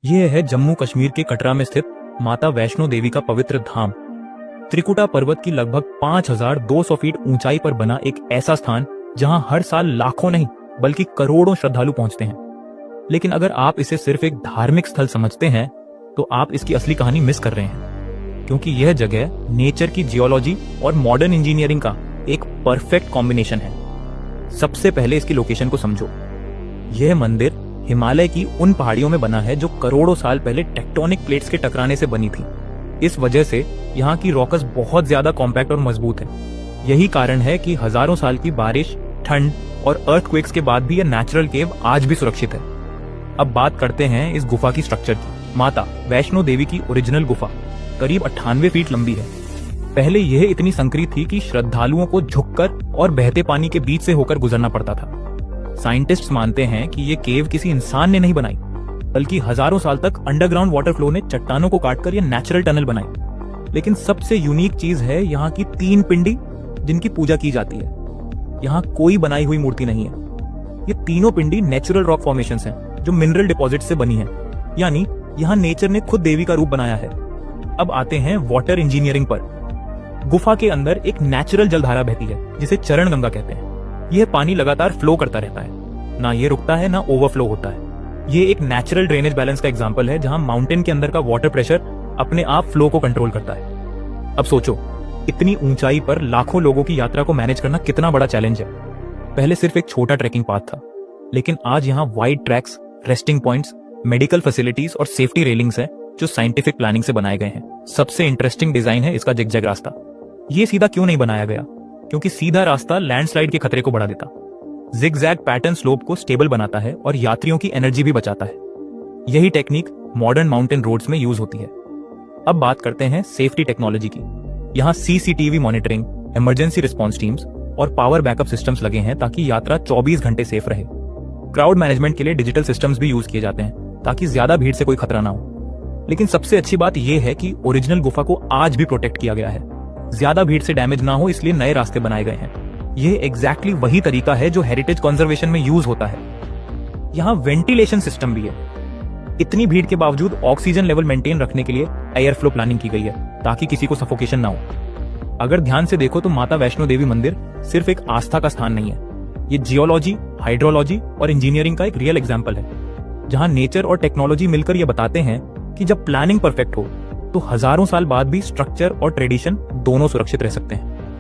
ये है जम्मू कश्मीर के कटरा में स्थित माता वैष्णो देवी का पवित्र धाम। त्रिकुटा पर्वत की लगभग 5200 फीट ऊंचाई पर बना एक ऐसा स्थान जहां हर साल लाखों नहीं बल्कि करोड़ों श्रद्धालु पहुंचते हैं। लेकिन अगर आप इसे सिर्फ एक धार्मिक स्थल समझते हैं तो आप इसकी असली कहानी मिस कर रहे हैं, क्योंकि यह जगह नेचर की जियोलॉजी और मॉडर्न इंजीनियरिंग का एक परफेक्ट कॉम्बिनेशन है। सबसे पहले इसकी लोकेशन को समझो। यह मंदिर हिमालय की उन पहाड़ियों में बना है जो करोड़ों साल पहले टेक्टोनिक प्लेट्स के टकराने से बनी थी। इस वजह से यहाँ की रॉकस बहुत ज्यादा कॉम्पैक्ट और मजबूत है। यही कारण है कि हजारों साल की बारिश, ठंड और अर्थक्वेक्स के बाद भी यह नेचुरल केव आज भी सुरक्षित है। अब बात करते हैं इस गुफा की स्ट्रक्चर की। माता वैष्णो देवी की ओरिजिनल गुफा करीब 98 फीट लंबी है। पहले यह इतनी संकरी थी कि श्रद्धालुओं को झुककर और बहते पानी के बीच से होकर गुजरना पड़ता था। साइंटिस्ट्स मानते हैं कि ये केव किसी इंसान ने नहीं बनाई, बल्कि हजारों साल तक अंडरग्राउंड वाटर फ्लो ने चट्टानों को काटकर ये नेचुरल टनल बनाई। लेकिन सबसे यूनिक चीज है यहाँ की 3 पिंडी जिनकी पूजा की जाती है। यहाँ कोई बनाई हुई मूर्ति नहीं है। ये तीनों पिंडी नेचुरल रॉक फॉर्मेशंस हैं जो मिनरल डिपॉजिट से बनी है, यानी यहाँ नेचर ने खुद देवी का रूप बनाया है। अब आते हैं वाटर इंजीनियरिंग पर। गुफा के अंदर एक नेचुरल जलधारा बहती है जिसे चरण गंगा कहते हैं। यह पानी लगातार फ्लो करता रहता है, ना ये रुकता है ना ओवरफ्लो होता है। ये एक नेचुरल ड्रेनेज बैलेंस का एग्जांपल है, जहां माउंटेन के अंदर का वाटर प्रेशर अपने आप फ्लो को कंट्रोल करता है। अब सोचो, इतनी ऊंचाई पर लाखों लोगों की यात्रा को मैनेज करना कितना बड़ा चैलेंज है। पहले सिर्फ एक छोटा ट्रैकिंग पाथ था, लेकिन आज यहाँ wide tracks, resting points, medical facilities और सेफ्टी रेलिंग्स हैं जो साइंटिफिक प्लानिंग से बनाए गए हैं। सबसे इंटरेस्टिंग डिजाइन है इसका जिगजैग रास्ता। ये सीधा क्यों नहीं बनाया गया? क्योंकि सीधा रास्ता लैंडस्लाइड के खतरे को बढ़ा देता। जिगजैग पैटर्न स्लोप को स्टेबल बनाता है और यात्रियों की एनर्जी भी बचाता है। यही टेक्निक मॉडर्न माउंटेन रोड्स में यूज होती है। अब बात करते हैं सेफ्टी टेक्नोलॉजी की। यहाँ CCTV monitoring, emergency response teams और पावर बैकअप सिस्टम्स लगे हैं ताकि यात्रा 24 घंटे सेफ रहे। क्राउड मैनेजमेंट के लिए डिजिटल सिस्टम्स भी यूज किए जाते हैं ताकि ज्यादा भीड़ से कोई खतरा ना हो। लेकिन सबसे अच्छी बात यह है कि ओरिजिनल गुफा को आज भी प्रोटेक्ट किया गया है। ज्यादा भीड़ से डैमेज ना हो इसलिए नए रास्ते बनाए गए हैं। यह एग्जैक्टली वही तरीका है जो हेरिटेज कंजर्वेशन में यूज होता है। यहाँ वेंटिलेशन सिस्टम भी है। इतनी भीड़ के बावजूद ऑक्सीजन लेवल मेंटेन रखने के लिए एयर फ्लो प्लानिंग की गई है ताकि किसी को सफोकेशन ना हो। अगर ध्यान से देखो तो माता वैष्णो देवी मंदिर सिर्फ एक आस्था का स्थान नहीं है। ये जियोलॉजी, हाइड्रोलॉजी और इंजीनियरिंग का एक रियल एग्जाम्पल है, जहां नेचर और टेक्नोलॉजी मिलकर यह बताते हैं कि जब प्लानिंग परफेक्ट हो तो हजारों साल बाद भी स्ट्रक्चर और ट्रेडिशन दोनों सुरक्षित रह सकते हैं।